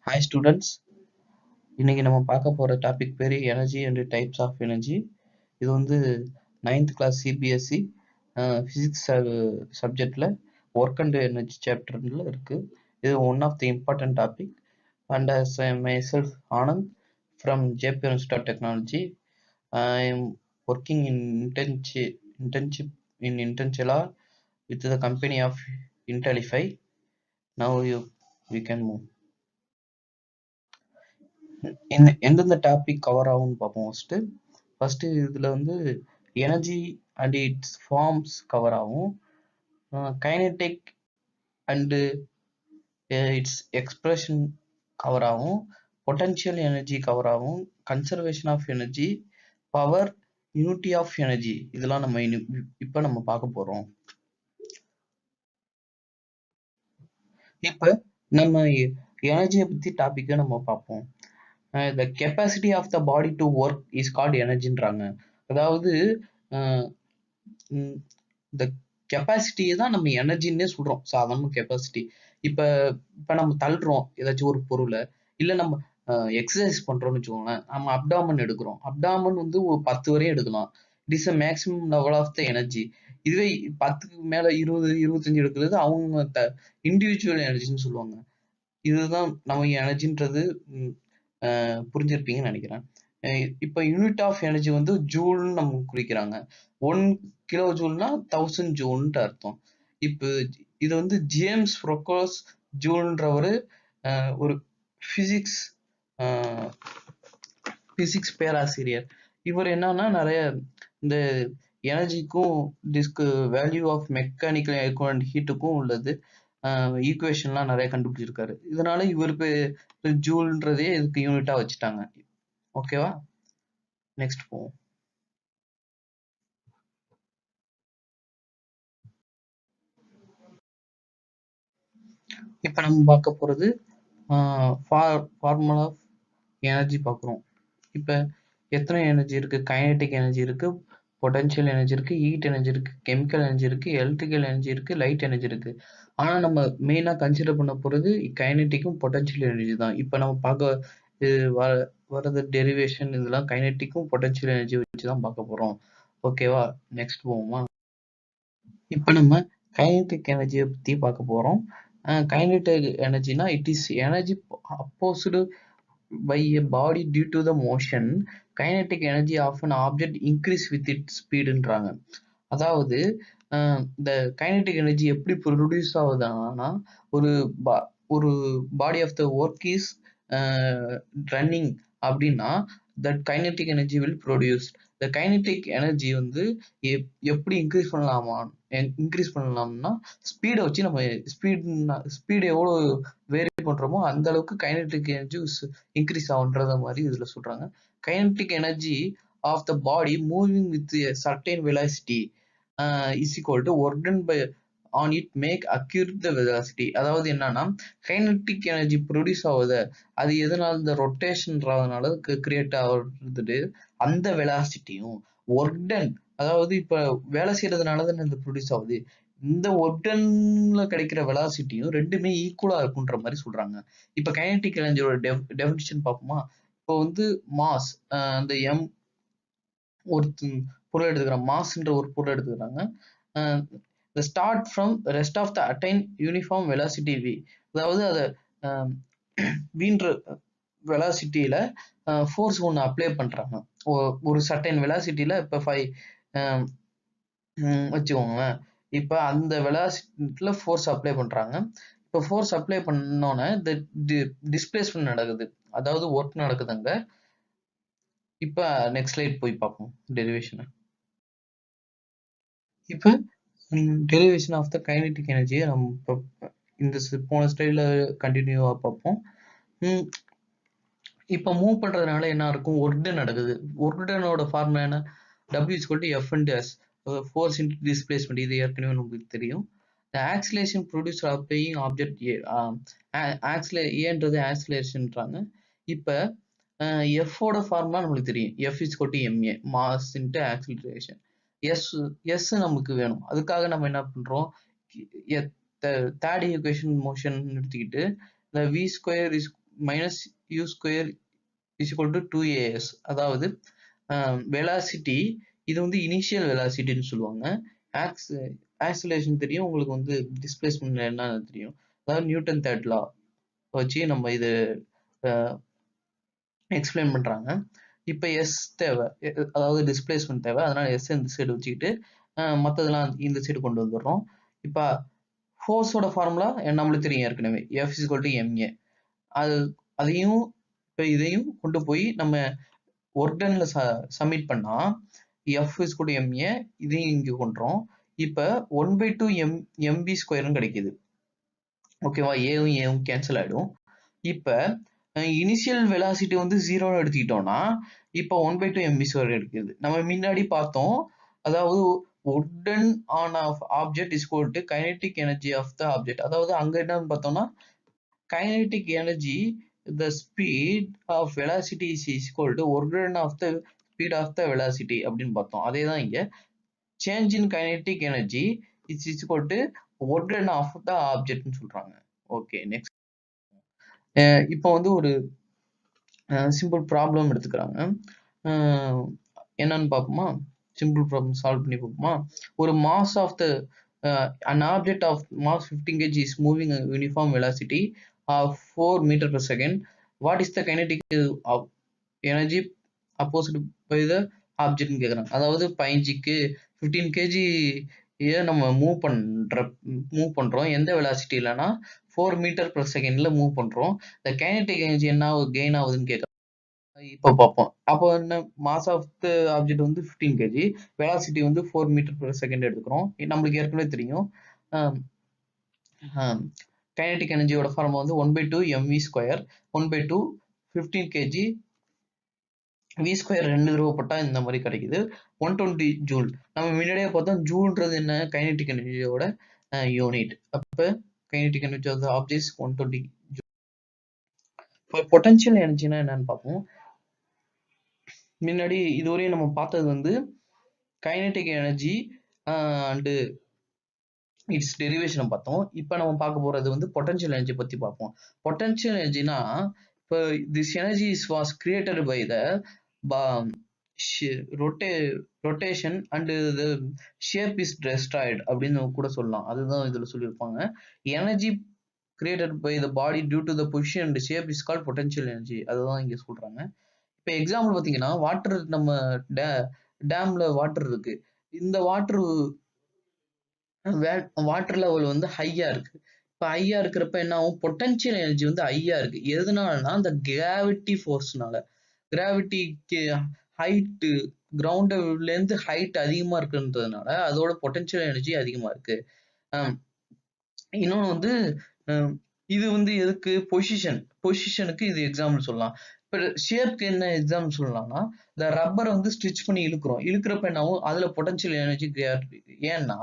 Hi students, இன்னைக்கு நம்ம பார்க்க போற டாபிக் பேரு energy and types of energy. இது வந்து 9th கிளாஸ் சிபிஎஸ்சி பிசிக்ஸ் சப்ஜெக்ட்ல ஒர்க் அண்ட் எனர்ஜி சாப்டர்ல இருக்கு. இது one of the important topic. And as myself Anand from JP Institute Technology, I am working in internship in Intensela with the company of Intellify. Now we can move. எந்தெந்த topic cover ஆகும்னு பார்ப்போம். First இதுல வந்து energy and its forms cover ஆகும், kinetic and its expression cover ஆகும், potential energy cover ஆகும், conservation of energy, power, unity of energy, இதெல்லாம் நம்ம இப்ப நம்ம பார்க்க போறோம். இப்ப நம்ம எனர்ஜியை பத்தி டாபிக்கை நம்ம பார்ப்போம். the capacity of the body to work is called energyன்றாங்க. அதாவது இந்த கெப்பாசிட்டியை தான் நம்ம எனர்ஜின்னே சொல்றோம். சாதாரண கெப்பாசிட்டி. இப்ப நம்ம தள்ளுறோம் ஏதாச்சும் ஒரு பொருளை, இல்ல நம்ம எக்ஸசைஸ் பண்றோம்னு வச்சுக்கோங்களேன். நம்ம அப்டாமன் எடுக்கிறோம். அப்டாமன் வந்து ஒரு 10 வரையும் எடுக்கலாம். It is a maximum level of the energy. இதுவே 10க்கு மேல 20 25 எடுக்கிறது அவங்க இண்டிவிஜுவல் எனர்ஜின்னு சொல்லுவாங்க. இதுதான் நம்ம எனர்ஜின்றது புரிஞ்சிருப்பீங்கன்னு நினைக்கிறேன். இப்ப யூனிட் ஆஃப் எனர்ஜி வந்து ஜூல்னு நம்ம குறிக்கிறாங்க. 1 கிலோ ஜூல்னா 1000 ஜூல்ன்ட்டு அர்த்தம். இப்ப இது வந்து ஜேம்ஸ் ஃப்ரோக்கோஸ் ஜூல்ன்றவரு ஒரு பிசிக்ஸ் பேராசிரியர். இவர் என்னன்னா நிறைய இந்த எனர்ஜிக்கும் வேல்யூ ஆஃப் மெக்கானிக்கல் எக்விவலென்ட் ஹீட்டுக்கும் உள்ளது ஈக்குவேஷன்லாம் நிறைய கண்டுபிடிச்சிருக்காரு. இதனால இவருக்கு ஜூல்ன்றதே இதுக்கு யூனிட்டா வச்சுட்டாங்க. ஓகேவா, நெக்ஸ்ட் போவோம். இப்ப நம்ம பார்க்க போறது ஃபார்முலா ஆஃப் எனர்ஜி பார்க்குறோம். இப்ப எத்தனை எனர்ஜி இருக்கு? கைனடிக் எனர்ஜி இருக்கு, பொட்டன்ஷியல் எனர்ஜி இருக்கு, ஹீட் எனர்ஜி இருக்கு, கெமிக்கல் எனர்ஜி இருக்கு, எலக்ட்ரிக்கல் எனர்ஜி இருக்கு, லைட் எனர்ஜி இருக்கு. ஆனா நம்ம மெயினா கன்சிடர் பண்ண போறது கைனடிக்கும் பொட்டன்ஷியல் எனர்ஜி தான். இப்ப நம்ம பார்க்க வரது டெரிவேஷன் இதெல்லாம் கைனடிக்கும் பொட்டன்ஷியல் எனர்ஜி வச்சு தான் பார்க்க போறோம். ஓகேவா, நெக்ஸ்ட் போவோமா. இப்ப நம்ம கைனடிக் எனர்ஜியை பத்தி பார்க்க போறோம். கைனடிக் எனர்ஜினா it is energy opposed by a body due to the motion. Kinetic energy of an object increase with its speedன்றாங்க. அதாவது இந்த கைனடிக் எனர்ஜி எப்படி ப்ரொடியூஸ் ஆகுதுன்னா, ஒரு body of the work is running அப்படின்னா that kinetic energy will produce. இந்த kinetic energy வந்து எப்படி இன்க்ரீஸ் பண்ணலாம்னா ஸ்பீடை வச்சு நம்ம ஸ்பீடு எவ்வளோ வேரி பண்றோமோ அந்த அளவுக்கு கைனடிக் எனர்ஜி இன்க்ரீஸ் ஆகுன்றத மாதிரி இதுல சொல்றாங்க. Kinetic energy of the body moving with certain velocity is equal to work done by on it make accurate the velocity. அதாவது என்னன்னா கைனடிக் எனர்ஜி ப்ரொடியூஸ் ஆகுது, அது எதனால இந்த ரொட்டேஷன்ன்றதுனால கிரியேட் ஆகுது. அந்த வெலாசிட்டியும் ஒர்க் டன், அதாவது இப்ப வேலை செய்யறதுனால தான் இந்த ப்ரொடியூஸ் ஆகுது, இந்த ஒர்க் டன்ல கிடைக்கிற வெலாசிட்டியும் ரெண்டுமே ஈக்குவலா இருக்குன்ற மாதிரி சொல்றாங்க. இப்ப கைனடிக் எனர்ஜியோட டெஃபினிஷன் பார்ப்போமா. இப்போ வந்து மாஸ், அந்த ஒரு பொருள் எடுத்துக்கிறாங்க, மாஸ்ன்ற ஒரு பொருள் எடுத்துக்கிறாங்க. the start from rest of the attain uniform velocity v. அதாவது அதை வீன்ற வெலாசிட்டியில ஃபோர்ஸ் ஒன்று அப்ளை பண்றாங்க. ஒரு சர்டைன் வெலாசிட்டியில இப்ப 5 வச்சுக்கோங்களேன். இப்ப அந்த வெலாசிட்டியில ஃபோர்ஸ் அப்ளை பண்றாங்க. இப்ப ஃபோர்ஸ் அப்ளை பண்ணோன்னே டிஸ்பிளேஸ்மெண்ட் நடக்குது, அதாவது ஒர்க் நடக்குதுங்க. இப்ப நெக்ஸ்ட் ஸ்லைட் போய் பார்ப்போம் டெரிவேஷனை. இப்ப டெரிவேஷன் ஆஃப் த கைனடிக் எனர்ஜியை நம்ம இந்த போன ஸ்லைட்ல கண்டினியூவா பார்ப்போம். இப்ப மூவ் பண்றதுனால என்ன இருக்கும்? ஒர்க் டன் நடக்குது. ஒர்க் டனோட ஃபார்முலா என்ன? W = F × S, force into displacement. இது ஏற்கனவே உங்களுக்கு தெரியும். The acceleration produced applying object A. ஏன்றது ஆக்சிலரேஷன்ன்றாங்க. இப்ப F ஓட ஃபார்முலா நம்மளுக்கு தெரியும். F = ma, mass into acceleration. S நமக்கு வேணும். அதுக்காக நம்ம என்ன பண்றோம்? தேர்ட் ஈக்குவேஷன் மோஷன் எடுத்துக்கிட்டு the v² minus u square is equal to 2as. அதாவது வெலாசிட்டி இது வந்து இனிஷியல் வெலாசிட்டின்னு சொல்லுவாங்க. ஆக்சிலேஷன் தெரியும் உங்களுக்கு, வந்து டிஸ்பிளேஸ்மெண்ட் என்னன்னு தெரியும். அதாவது நியூட்டன் தேர்ட் லா வச்சு நம்ம இது எக்ஸ்பிளைன் பண்றாங்க. இப்போ எஸ் தேவை, அதாவது டிஸ்பிளேஸ்மெண்ட் தேவை. அதனால எஸ் இந்த சைடு வச்சுக்கிட்டு மற்றதெல்லாம் இந்த சைடு கொண்டு வந்துடுறோம். இப்போ ஃபோர்ஸோட ஃபார்முலா நம்மளுக்கு தெரியும் ஏற்கனவே, F is equal to MA. அதையும் இப்போ இதையும் கொண்டு போய் நம்ம ஒர்க் டன்ல சப்மிட் பண்ணா F is equal to MA, இதையும் இங்கே கொண்டுறோம். இப்போ 1/2 எம்பி ஸ்கொயர்னு கிடைக்குது. ஓகேவா, ஏவும் ஏவும் கேன்சல் ஆகிடும். இப்போ இனிஷியல் வெலாசிட்டி வந்து 0ன்னு எடுத்துக்கிட்டோம்னா இப்போ 1/2 எம்பி ஸ்கொயர் எடுக்குது. நம்ம முன்னாடி பார்த்தோம், அதாவது work done on of object is equal to kinetic energy of the object. அதாவது அங்கே என்னன்னு பார்த்தோம்னா kinetic energy the speed of velocity is equal to work done of the speed of the velocity அப்படின்னு பார்த்தோம். அதே தான் இங்க change in kinetic energy is equal to work done of the object ன்னு சொல்றாங்க. ஓகே, நெக்ஸ்ட் இப்போ வந்து ஒரு சிம்பிள் ப்ராப்ளம் எடுத்துக்கிறாங்க. என்னன்னு பார்ப்போமா? சிம்பிள் ப்ராப்ளம் சால்வ் பண்ணி பார்ப்போமா? ஒரு mass of the an object of mass 15 kg is moving a uniform velocity of 4 meter per second. What is the kinetic energy opposed by the object ன்னு கேட்குறாங்க. அதாவது 15 kg நம்ம மூவ் பண்றோம் எந்த velocity இல்லைன்னா 4 மீட்டர் per செகண்ட்ல move பண்றோம். இந்த கைனெட்டிக் எனர்ஜி என்ன கெயின் ஆகுதுன்னு கேட்குறாங்க. இப்போ பார்ப்போம். அப்போ என்ன, மாஸ் ஆஃப் த ஆப்ஜெக்ட் வந்து 15 kg, வெலாசிட்டி வந்து 4 மீட்டர் per செகண்ட் எடுத்துக்கிறோம். நம்மளுக்கு ஏற்கனவே தெரியும் கைனெட்டிக் எனர்ஜியோட ஃபார்முலா வந்து 1/2 mv square, 1/2 15 kg v square 2 தடவை போட்டால் இந்த மாதிரி கிடைக்குது 120 ஜூல். நம்ம முன்னாடியே பார்த்தோம் ஜூல்ன்றது என்ன, கைனெட்டிக் எனர்ஜியோட யூனிட். அப்போ kinetic energy of the objects 120 joule. இப்போ பொட்டன்ஷியல் எனர்ஜினா என்னன்னு பார்ப்போம். முன்னாடி இதுவரையும் நம்ம பார்த்தது வந்து கைனெட்டிக் எனர்ஜி அண்டு இட்ஸ் டெரிவேஷனை பார்த்தோம். இப்போ நம்ம பார்க்க போறது வந்து பொட்டன்ஷியல் எனர்ஜி பத்தி பார்ப்போம். பொட்டன்ஷியல் எனர்ஜினா இப்போ this energy was created by the rotation and the shape is destroyed அப்படின்னு கூட சொல்லலாம். அதுதான் இதுல சொல்லியிருப்பாங்க. Energy created by the body due to the position and shape is called potential energy. அதுதான் இங்க சொல்றாங்க. இப்போ எக்ஸாம்பிள் பார்த்தீங்கன்னா வாட்டர், நம்ம டேம்ல வாட்டர் இருக்கு. இந்த வாட்டர் லெவல் வந்து ஹையா இருக்கு. இப்போ ஹையா இருக்கிறப்ப என்ன ஆகும், பொட்டன்ஷியல் எனர்ஜி வந்து ஹையா இருக்கு. எதனாலனா அந்த கிராவிட்டி ஃபோர்ஸ்னால. கிராவிட்டிக்கு ஹைட்டு கிரவுண்ட்ல இருந்து ஹைட் அதிகமா இருக்குன்றதுனால அதோட பொட்டன்ஷியல் எனர்ஜி அதிகமா இருக்கு. இன்னொன்று வந்து இது வந்து எதுக்கு, பொசிஷனுக்கு இது எக்ஸாம்பிள் சொல்லலாம். இப்போ ஷேப்க்கு என்ன எக்ஸாம்பிள் சொல்லலாம்னா, இந்த ரப்பரை வந்து ஸ்டிச் பண்ணி இழுக்கிறப்ப என்ன ஆகும், அதுல பொட்டன்ஷியல் எனர்ஜி ஏன்னா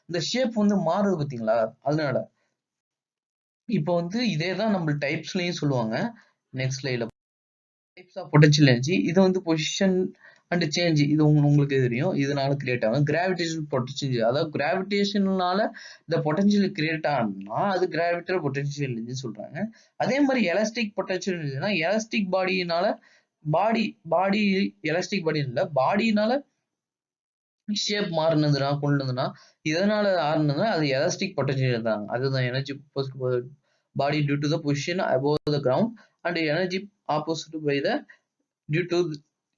இந்த ஷேப் வந்து மாறுது பார்த்தீங்களா, அதனால. இப்போ வந்து இதே தான் நம்ம டைப்ஸ்லயும் சொல்லுவாங்க. நெக்ஸ்ட் ஸ்லைட்ல டைப்ஸ் ஆஃப் பொட்டன்ஷியல் எனர்ஜி. இது வந்து பொசிஷன் அண்ட் சேஞ்ச், இது உங்களுக்கு தெரியும். இதனால கிரியேட் ஆகும் கிராவிடேஷன் பொட்டன்ஷியல். அதாவது கிராவிடேஷனால இந்த பொட்டன்ஷியல் கிரியேட் ஆகும்னா அது கிராவிட்டல் பொட்டன்ஷியல் எனர்ஜி சொல்றாங்க. அதே மாதிரி எலாஸ்டிக் பொட்டன்ஷியல் எனர்ஜினா எலாஸ்டிக் பாடியினால பாடி எலாஸ்டிக் பாடி இல்ல, பாடியினால ஷேப் மாறினதுன்னா கொண்டதுன்னா இதனால ஆறுனதுன்னா அது எலாஸ்டிக் பொட்டன்ஷியல் தான். அதுதான் energy body due to the position above the ground and energy opposite by the due to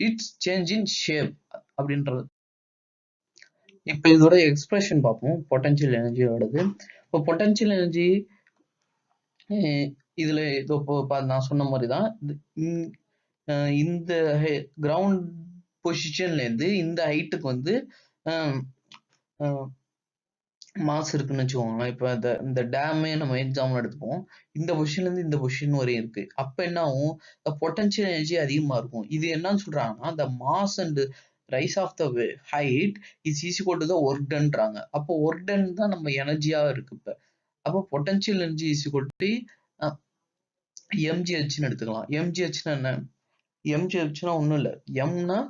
its change in shape அப்படின்றது. இப்போ இதோட எக்ஸ்பிரஷன் பார்ப்போம் பொட்டன்ஷியல் எனர்ஜியோடது. இப்போ பொட்டன்ஷியல் எனர்ஜி இதுல நான் சொன்ன மாதிரி தான், இந்த கிரவுண்ட் பொசிஷன்ல இருந்து இந்த ஹைட்டுக்கு வந்து மாஸ் இருக்குன்னு வச்சுக்கோங்களேன். இப்போ இந்த டேமே நம்ம எக்ஸாம்பிள் எடுத்துப்போம். இந்த பொசிஷன்ல இருந்து இந்த பொசிஷன் வரையும் இருக்கு. அப்ப என்ன ஆகும், பொட்டன்ஷியல் எனர்ஜி அதிகமா இருக்கும். இது என்னன்னு சொல்றாங்கன்னா, the mass and rise of the height is equal to the work doneன்றாங்க. அப்போ ஒர்க் டன் தான் நம்ம எனர்ஜியா இருக்கு. இப்ப அப்போ potential energy is equal to mgh எடுத்துக்கலாம். mghனா என்ன, mghனா ஒண்ணும் இல்ல, mனா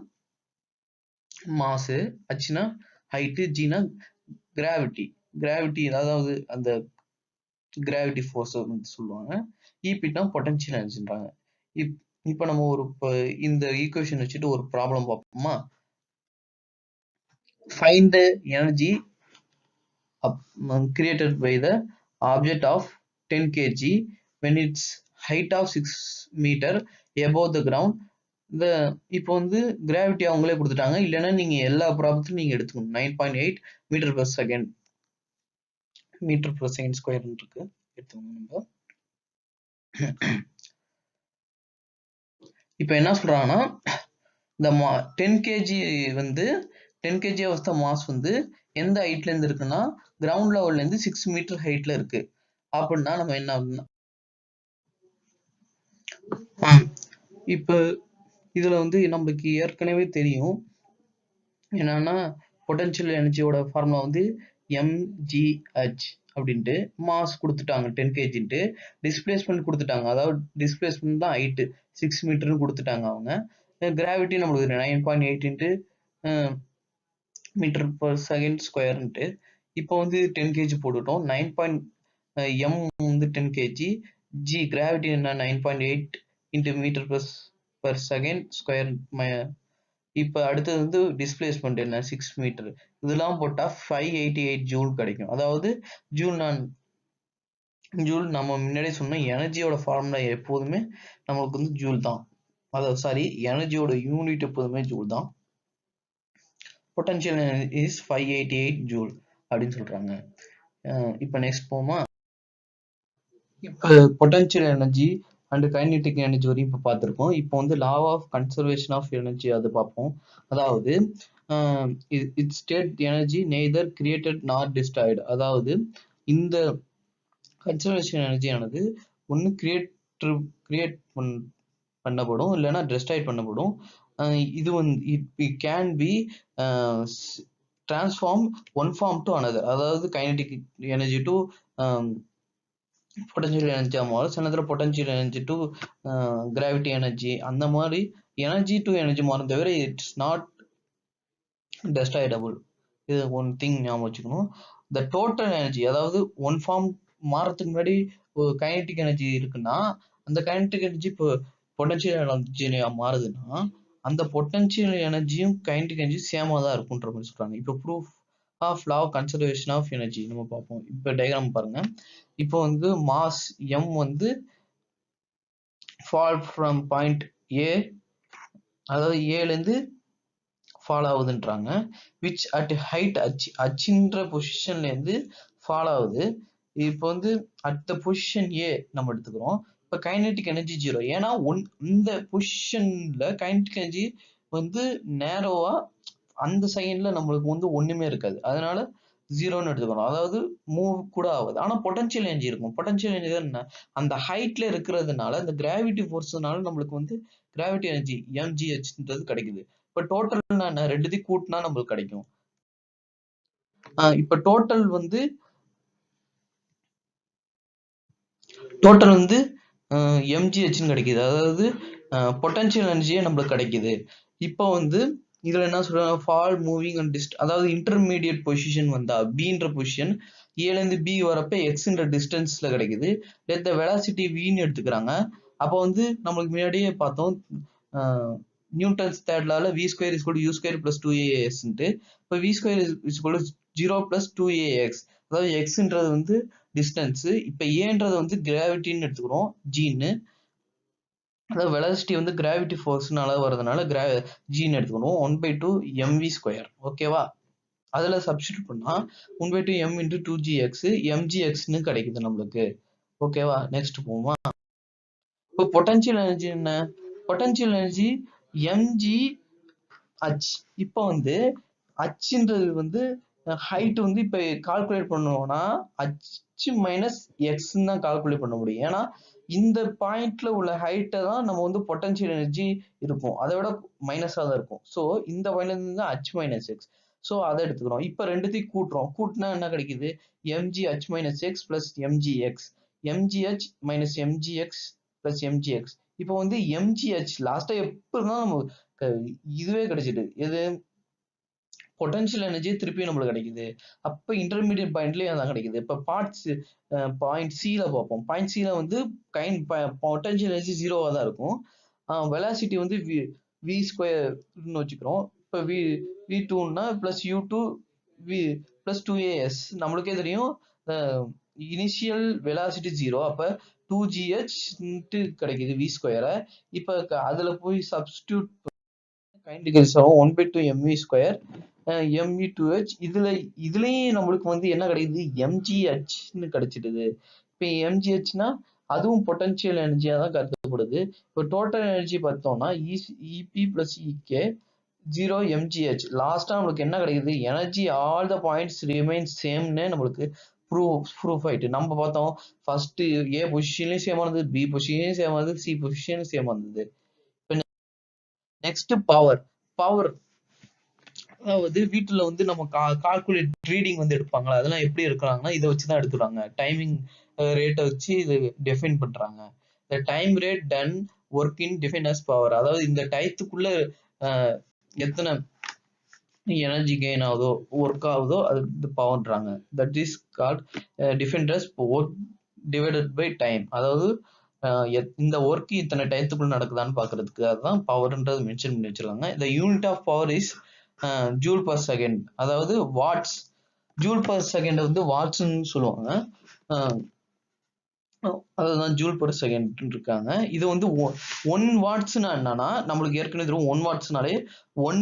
மாஸ், hனா ஹைட், gனா கிராவிட்டி. அதாவது அந்த கிராவிட்டி ஃபோர்ஸ் சொல்லுவாங்க. ஈபினா பொட்டன்ஷியல் எனர்ஜின்றாங்க. இப்போ நம்ம இந்த ஈக்குவேஷன் வச்சுட்டு ஒரு ப்ராப்ளம் பார்ப்போமா? Find the energy created by the object of 10 kg when its height of 6 meter above the ground. இப்போ கிராவிட்டி அவங்களே கொடுத்துட்டாங்க, இல்லைன்னா நீங்க எல்லா ப்ராப்ளத்தையும் நீங்க எடுத்துக்கணும். 9.8 மீட்டர் per செகண்ட் ஸ்கொயர் இருக்கு எடுத்துக்கணும் நம்ம. இப்போ என்ன சொல்றாங்கன்னா, இந்த 10 kg 10 kg of the mass எந்த ஹைட்ல இருந்து இருக்குன்னா கிரவுண்ட் லெவல்ல இருந்து 6 மீட்டர் ஹைட்ல இருக்கு. அப்படின்னா நம்ம என்ன ஆகுதுன்னா, இப்போ இதுல நமக்கு ஏற்கனவே தெரியும் என்னன்னா, பொட்டன்ஷியல் எனர்ஜியோட ஃபார்முலா mgh அப்படின்ட்டு, மாஸ் கொடுத்துட்டாங்க 10 kg, டிஸ்பிளேஸ்மெண்ட் கொடுத்துட்டாங்க, அதாவது டிஸ்பிளேஸ்மெண்ட் தான் ஹைட் 6 மீட்டர்னு கொடுத்துட்டாங்க அவங்க. கிராவிட்டி நம்மளுக்கு 9.8 இன்ட்டு மீட்டர் per செகண்ட் ஸ்கொயர்ன்ட்டு. இப்போ 10 kg போட்டுட்டோம். m 10 kg, g கிராவிட்டி என்ன 9.8 into metre per second square. இப்போ அடுத்தது டிஸ்பிளேஸ்மெண்ட் என்ன 6 மீட்டர். இதெல்லாம் போட்டா 588 ஜூல் கிடைக்கும். அதாவது ஜூல் நம்ம முன்னாடியே சொன்னோம், எனர்ஜியோட ஃபார்முலா எப்போதுமே நமக்கு ஜூல் தான். அதாவது எனர்ஜியோட யூனிட் எப்போதுமே ஜூல் தான். பொட்டன்ஷியல் இஸ் 588 ஜூல் அப்படின்னு சொல்றாங்க. இப்போ நெக்ஸ்ட் போமா. இப்போ potential energy and kinetic energy வரையும் இப்போ பார்த்துருக்கோம். இப்போ law of conservation of energy அது பார்ப்போம். அதாவது it state energy neither created not destroyed. அதாவது இந்த கன்சர்வேஷன் எனர்ஜி ஆனது ஒன்று கிரியேட் பண்ணப்படும், இல்லைன்னா டிஸ்ட்ராய்ட் பண்ணப்படும். இது it can be transform one form to another. அதாவது கைனெடிக் எனர்ஜி டு பொட்டன்ஷியல் எனர்ஜியா மாறும். சில நேரத்தில் potential energy to gravity energy, அந்த மாதிரி எனர்ஜி டு எனர்ஜி மாறும், தவிர இட்ஸ் நாட் டெஸ்ட்ராய்டபிள். இது ஒன் திங் ஞாபகம் வச்சுக்கணும். த டோட்டல் எனர்ஜி, அதாவது ஒன் ஃபார்ம் மாறத்துக்கு முன்னாடி ஒரு கைனெடிக் எனர்ஜி இருக்குன்னா, அந்த கைனெடிக் எனர்ஜி இப்போ பொட்டன்ஷியல் எனர்ஜியா மாறுதுன்னா, அந்த பொட்டன்ஷியல் எனர்ஜியும் கைனெடிக் எனர்ஜி சேமா தான் இருக்குன்ற மாதிரி சொல்றாங்க. இப்போ proof of law of conservation of energy நம்ம பார்ப்போம். இப்போ டயக்ராம் பாருங்க. இப்போ mass m fall from point A, அதாவது ஏல இருந்து ஃபால் ஆகுதுன்றாங்க. விச் அட் ஹைட் ஹச்ன்ற பொசிஷன்ல இருந்து ஃபால் ஆகுது. இப்போ அட் த பொசிஷன் ஏ நம்ம எடுத்துக்கிறோம். இப்போ கைனெடிக் எனர்ஜி 0, ஏன்னா இந்த பொசிஷன்ல கைனெடிக் எனர்ஜி நேரோவா அந்த செகண்ட்ல நம்மளுக்கு ஒண்ணுமே இருக்காது, அதனால 0ன்னு எடுத்துக்கிறோம். அதாவது மூவ் கூட ஆகுது. ஆனா பொட்டன்ஷியல் எனர்ஜி இருக்கும். பொட்டன்ஷியல் எனர்ஜி என்ன, அந்த ஹைட்ல இருக்கிறதுனால, அந்த கிராவிட்டி ஃபோர்ஸ்னால நம்மளுக்கு கிராவிட்டி எனர்ஜி mgh கிடைக்குது. இப்ப டோட்டல் என்ன, ரெண்டுத்தையும் கூட்டினா நம்மளுக்கு கிடைக்கும். இப்ப டோட்டல் mgh கிடைக்குது. அதாவது பொட்டன்ஷியல் எனர்ஜியே நம்மளுக்கு கிடைக்குது. இப்போ இதுல என்ன சொல்றாங்க, ஃபால் மூவிங் அண்ட் அதாவது இன்டர்மீடியட் பொசிஷன் வந்தா பின்ற பொசிஷன் ஏல இருந்து பி வரப்ப எக்ஸ்ன்ற டிஸ்டன்ஸ்ல கிடைக்குது. லெட் த வெலாசிட்டி வின்னு எடுத்துக்கிறாங்க. அப்போ நம்மளுக்கு முன்னாடியே பார்த்தோம், நியூட்டன்ஸ் தேர்ட் லால v square is equal to u square plus 2ax. இப்போ v square is equal to 0 plus 2ax. அதாவது எக்ஸ்ன்றது டிஸ்டன்ஸ், இப்போ ஏன்றது கிராவிட்டின்னு எடுத்துக்கிறோம், ஜின்னு. அதாவது வெலாசிட்டி கிராவிட்டி ஃபோர்ஸ்னால வரதுனால ஜின்னு எடுத்துக்கணும். 1/2 mv ஸ்கொயர். ஓகேவா? அதுல சப்ஸ்டிட்யூட் பண்ணா 1/2 m into 2gx mgxன்னு கிடைக்குது நம்மளுக்கு. ஓகேவா? நெக்ஸ்ட் போவோமா. இப்போ பொட்டன்ஷியல் எனர்ஜி என்ன, பொட்டன்ஷியல் எனர்ஜி mgh. இப்போ ஹச்ன்றது ஹைட் இப்ப கால்குலேட் பண்ணுவோம்னா h மைனஸ் எக்ஸ் தான் கால்குலேட் பண்ண முடியும். ஏன்னா இந்த பாயிண்ட்ல உள்ள ஹைட்டை தான் நம்ம பொட்டன்ஷியல் எனர்ஜி இருக்கும், அதை விட மைனஸா தான் இருக்கும். ஸோ இந்த பாயிண்ட்ல இருந்து தான் h மைனஸ் எக்ஸ். ஸோ அதை எடுத்துக்கிறோம். இப்போ ரெண்டுத்தையும் கூட்டினா என்ன கிடைக்குது, mgh minus X plus mgx, mgh minus mgx plus mgx. இப்போ mgh லாஸ்டா எப்ப இருந்தாலும் நம்ம இதுவே கிடைச்சிட்டு, எது பொட்டன்ஷியல் எனர்ஜி திருப்பி நம்மளுக்கு கிடைக்குது. அப்ப இன்டர்மீடியட் பாயிண்ட்லயும் அதான் கிடைக்குது. இப்ப பார்ட்ஸ் பாயிண்ட் சில பார்ப்போம். பாயிண்ட் சில வந்து பொட்டன்ஷியல் எனர்ஜி 0வா தான் இருக்கும். வெலாசிட்டி வந்து வி ஸ்கொயர்னு வச்சுக்கிறோம். இப்ப வி டூன்னா plus U two V plus 2as நம்மளுக்கே தெரியும். இனிஷியல் வெலாசிட்டி 0, அப்ப 2gh கிடைக்குது வி ஸ்கொயரை. இப்ப அதுல போய் சப்ஸ்டியூட் கைண்டிகல்ஸ் ஆகும் 1/2 mv ஸ்கொயர் mv2h. இதுலயும் நம்மளுக்கு வந்து என்ன கிடைக்குது, mgh கிடைச்சிடுது. இப்ப mghனா அதுவும் பொட்டன்ஷியல் எனர்ஜியா தான் கருதப்படுது. இப்போ டோட்டல் எனர்ஜி பார்த்தோம்னா ep பிளஸ் ek 0 mgh. லாஸ்டா நம்மளுக்கு என்ன கிடைக்குது, energy all the points remain சேம்னு நம்மளுக்கு ப்ரூஃப் ஆயிட்டு. நம்ம பார்த்தோம் ஃபர்ஸ்ட் ஏ பொசிஷன்லயும் சேமா இருந்தது, பி பொசிஷன்லயும் சேமா இருந்தது, சி பொசிஷன்லயும் சேமா இருந்தது. நெக்ஸ்ட் பவர் அதாவது வீட்டுல வந்து நம்ம கால்குலேட் ரீடிங் வந்து எடுப்பாங்களா, அதெல்லாம் எப்படி எடுக்கிறாங்கன்னா இதை வச்சுதான் எடுத்துறாங்க. டைமிங் ரேட்டை வச்சு இது டெஃபைன் பண்றாங்க. the time rate done work in defined as power. அதாவது இந்த டயத்துக்குள்ள எத்தனை எனர்ஜி கெயின் ஆகுதோ ஒர்க் ஆகுதோ அது பவர்ன்றாங்க. That is called defined as work divided by time. அதாவது இந்த ஒர்க் இத்தனை டயத்துக்குள்ள நடக்குதான்னு பாக்குறதுக்கு அதுதான் பவர்ன்றது மென்ஷன் பண்ணி வச்சிருக்காங்க. இந்த unit of power is joule per second. அதாவது வாட்ஸ், ஜூல் பர் செகண்ட் வந்து வாட்ஸ்ன்னு சொல்லுவாங்க. அதுதான் ஜூல் பர் செகண்ட் இருக்காங்க. இது வந்து 1 வாட்ஸ்னா என்னன்னா நம்மளுக்கு ஏற்கனவே தெரியும் 1 வாட்ஸ்னாலே 1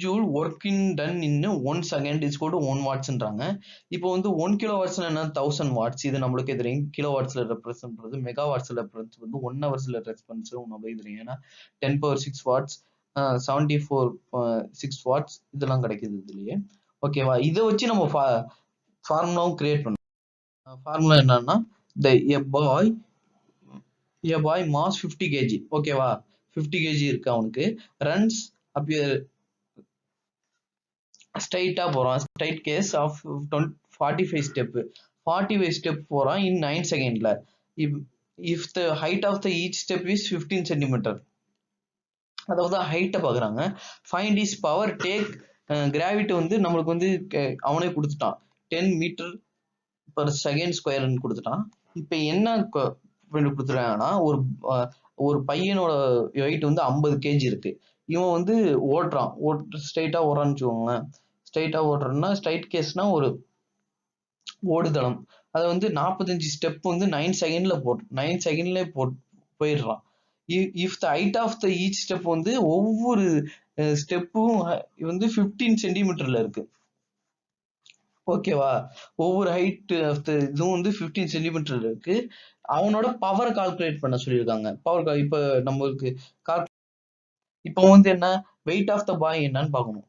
joule working done in 1 second is equal to 1 வாட்ஸ்ன்றாங்க. இப்போ வந்து 1 கிலோ வாட்ஸ்னா என்ன, 1000 வாட்ஸ். இது நம்மளுக்கே தெரியும். கிலோ வாட்ஸ்ல ரெப்ரசென்ட் பண்றது, மெகா வாட்ஸ்ல ரெப்ரசென்ட் பண்றது, 1 ஹவர்ஸ்ல ரெஸ்பான்ஸ் நம்மளுக்கு தெரியும். ஏன்னா 10⁻6 வாட்ஸ் 74.6 வாட்ஸ் இதெல்லாம் கிடைக்குது இதுலயே. ஓகேவா, இதை வச்சு நம்ம ஃபார்முலாவும் கிரியேட் பண்ணோம். ஃபார்முலா என்னன்னா a boy mass 50 kg. ஓகேவா, 50 kg இருக்கு அவனுக்கு. ரன்ஸ் அப்ப ஸ்ட்ரைட்டா போறான். Straight case of 45 step 45 step போறான் இன் 9 செகண்ட்ல. If the height of the each step is 15 centimetre. அதாவது ஹைட்டை பாக்குறாங்க. Find is power take gravity வந்து நம்மளுக்கு வந்து அவனே கொடுத்துட்டான் 10 மீட்டர் பர் செகண்ட் ஸ்கொயர்னு கொடுத்துட்டான். இப்ப என்ன கொடுத்துருக்காங்கன்னா ஒரு பையனோட வெயிட் வந்து 50 kg இருக்கு. இவன் வந்து ஓடுறான், ஸ்ட்ரைட்டா ஓடுறான்னு வச்சுக்கோங்களேன். ஸ்ட்ரைட்டா ஓடுறன்னா ஸ்ட்ரைட் கேஸ்னா ஒரு ஓடுதளம். அதை வந்து 45 ஸ்டெப் வந்து 9 செகண்ட்ல போயிடுறான். If the height of the each step வந்து ஒவ்வொரு ஸ்டெப்பும் வந்து 15 சென்டிமீட்டர்ல இருக்கு. ஓகேவா, ஒவ்வொரு ஹைட் ஆஃப் த இதுவும் வந்து 15 சென்டிமீட்டர் இருக்கு. அவனோட பவரை கால்குலேட் பண்ண சொல்லியிருக்காங்க. பவர் இப்ப நம்மளுக்கு இப்போ வந்து என்ன, வெயிட் ஆஃப் த பாய் என்னன்னு பார்க்கணும்.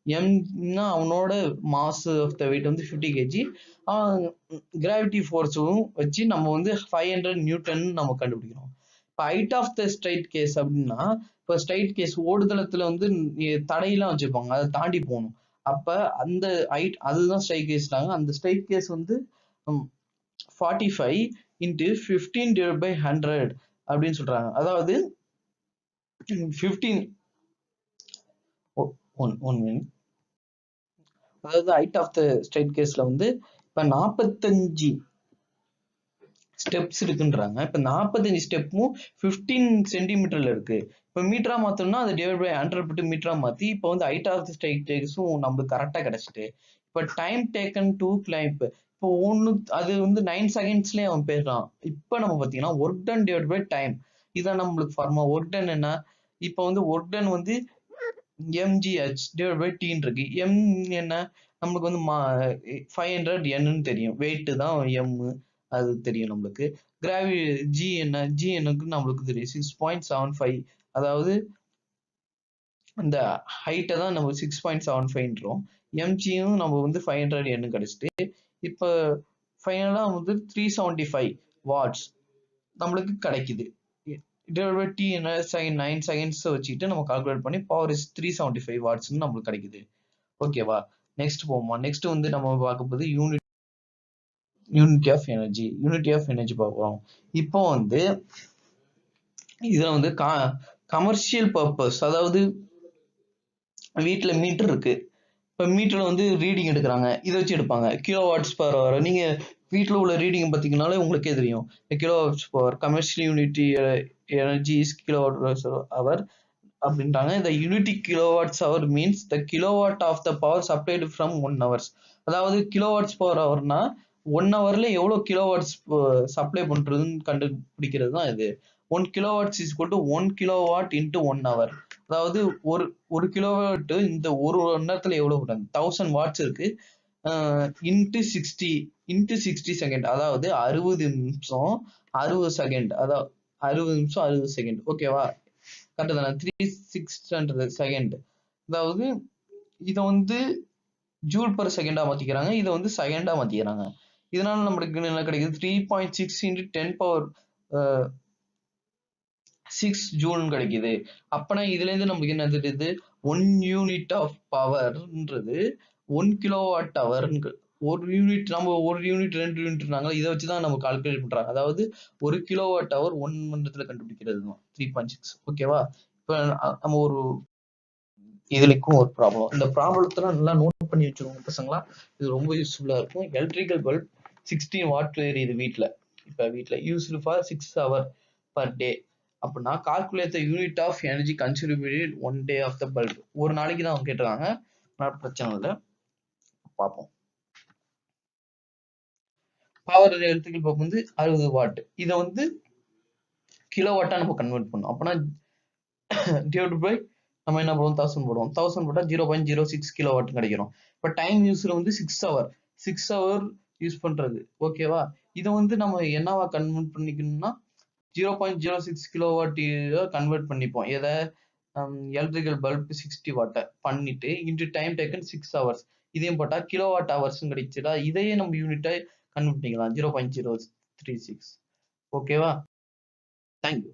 எம்னா அவனோட மாஸ் ஆஃப் த வெயிட் வந்து 50 kg. கிராவிட்டி ஃபோர்ஸும் வச்சு நம்ம வந்து 500 நியூட்டன் நம்ம கண்டுபிடிக்கணும். இப்போ height of the straight case அப்படின்னா, இப்போ ஸ்ட்ரைட் கேஸ் ஓடுதளத்துல வந்து தடையெல்லாம் வச்சிருப்பாங்க, அதை தாண்டி போகணும். அப்ப அந்த ஹைட் அதுதான் ஸ்ட்ரைட் கேஸ்னாங்க. அந்த ஸ்ட்ரைட் கேஸ் வந்து 45 into 15/100 அப்படின்னு சொல்றாங்க. அதாவது 15 1 minute. அதாவது ஹைட் ஆஃப் த ஸ்ட்ரைட் கேஸ்ல வந்து இப்ப 45 ஸ்டெப்ஸ் இருக்குன்றாங்க. இப்ப 45 ஸ்டெப்பும் 15 சென்டிமீட்டர்ல இருக்கு. இப்ப மீட்டரா மாத்தணும்னா அது டிவைட் பை 100 மீட்டரா மாத்தி இப்ப வந்து ஹைட் ஆஃப் த ஸ்ட்ரைட் கேஸும் நம்மளுக்கு கரெக்டா கிடைச்சிட்டு. இப்ப டைம் டேக்கன் டு கிளைம்ப் இப்போ ஒண்ணு அது வந்து 9 செகண்ட்ஸ்லயே அவன் போயிடறான். இப்ப நம்ம பாத்தீங்கன்னா work done divide by time, இதான் நம்மளுக்கு ஃபார்முலா. ஒர்க் டன் என்ன, இப்ப வந்து ஒர்க் டன் வந்து mgh டிவைட் பை t இருக்கு. m என்ன நம்மளுக்கு வந்து 500 n தெரியும். வெயிட் தான் m, அது தெரியும் நம்மளுக்கு. g என்ன, g எனக்கு நம்மளுக்கு தெரியும் 6.75. அதாவது அந்த ஹைட்டை தான் நம்ம 6.75ன்றோம். mgயும் நம்ம வந்து 500 n கிடைச்சிட்டு. இப்ப ஃபைனலா வந்து 375 வாட்ஸ் நம்மளுக்கு கிடைக்குது. t என்ன 9 செகண்ட்ஸ் வச்சுட்டு நம்ம கால்குலேட் பண்ணி பவர் இஸ் 375 வாட்ஸ்ன்னு நம்மளுக்கு கிடைக்குது. ஓகேவா, நெக்ஸ்ட் போவோமா. நெக்ஸ்ட் வந்து நம்ம பார்க்க போது யூனிட்டி ஆஃப் எனர்ஜி பார்ப்போம். இப்போ வந்து இதுல வந்து கமர்ஷியல் பர்பஸ், அதாவது வீட்ல மீட்டர் இருக்கு. இப்ப மீட்டர்ல வந்து ரீடிங் எடுக்குறாங்க. இத வச்சு எடுப்பாங்க. Kilo watts per hour. நீங்க வீட்ல உள்ள ரீடிங் பார்த்தீங்கனாலே உங்களுக்கே தெரியும். Kilo watts per hour commercial unity energy is kilo watts hour அப்படின்றாங்க. The unity kilowatts hour means the kilowatt of the power supplied from 1 hours. அதாவது கிலோவாட்ஸ் பவர் ஹவர்னா 1 ஹவர்ல எவ்வளவு கிலோவாட்ஸ் சப்ளை பண்றதுன்னு கண்டுபிடிக்கிறது தான் இது. 1 kilowatts is equal to 1 kilowatt into 1 hour. அதாவது ஒரு ஒரு கிலோவாட் இந்த ஒரு மணி நேரத்துல எவ்வளவு 1000 வாட்ஸ் இருக்கு. இன்ட்டு 60 செகண்ட், அதாவது 60 நிமிஷம் 60 செகண்ட், அதாவது 60 நிமிஷம் 60 செகண்ட். ஓகேவா? கரெக்ட் தானே? 3600 செகண்ட். அதாவது இதை வந்து ஜூல் பர் செகண்டா மாத்திக்கிறாங்க, இதை வந்து செகண்டா மாத்திக்கிறாங்க. இதனால நம்மளுக்கு என்ன கிடைக்குது? 3.6 இன்டு 10 பவர் 6 ஜூல் கிடைக்குது. அப்பனா இதுல இருந்து நமக்கு என்ன தெரியுது? 1 யூனிட் ஆஃப் பவர்ன்றது 1 கிலோவாட் ஹவர். ஒரு யூனிட், நம்ம ஒரு யூனிட் 2 யூனிட்னாங்க, இதை வச்சுதான் நம்ம கால்குலேட் பண்றாங்க. அதாவது 1 கிலோவாட் ஹவர் 1 மணி நேரத்துல கண்டுபிடிக்கிறது தான் 3.6. ஓகேவா? இப்ப நம்ம ஒரு இதுலக்கும் ஒரு ப்ராப்ளம். இந்த ப்ராப்ளத்துல நல்லா நோட் பண்ணி வச்சுக்கோங்க பசங்களா. இது ரொம்ப யூஸ்ஃபுல்லா இருக்கும். எலக்ட்ரிக்கல் பல்ப் 16 வாட் எரியுது வீட்ல. இப்ப வீட்ல used for 6 hours per day. அப்படின்னா calculate the unit of energy consumed 1 day of the bulb. ஒரு நாளைக்கு தான் அவங்க கேட்டிருக்காங்க, பிரச்சனை இல்லை, பார்ப்போம். பவர் எலக்ட்ரிக்கல் பல்ப் வந்து 60 வாட். இதை வந்து கிலோ வாட்டா நம்ம கன்வெர்ட் பண்ணோம். அப்பனா டிவைட் பை நம்ம என்ன பண்ணுவோம்? 1000 போடுவோம். 1000 போட்டா 0.06 கிலோ வாட் கிடைக்கிறோம். இப்ப டைம் யூஸ்ல வந்து 6 hour 6 hour யூஸ் பண்றது. ஓகேவா? இதை வந்து நம்ம என்னவா கன்வெர்ட் பண்ணிக்கணும்னா 0.06 கிலோ வாட் கன்வெர்ட் பண்ணிப்போம். எதை? எலக்ட்ரிக்கல் பல்ப் 60 வாட்டை பண்ணிட்டு இன்டு டைம் டேக்கன் 6 hours. இதையும் போட்டா கிலோ வாட் ஹவர்ஸ் கிடைச்சதா? இதையே நம்ம யூனிட்டை கன்வெர்ட் பண்ணிக்கலாம் 0.036. ஓகேவா? தேங்க்யூ.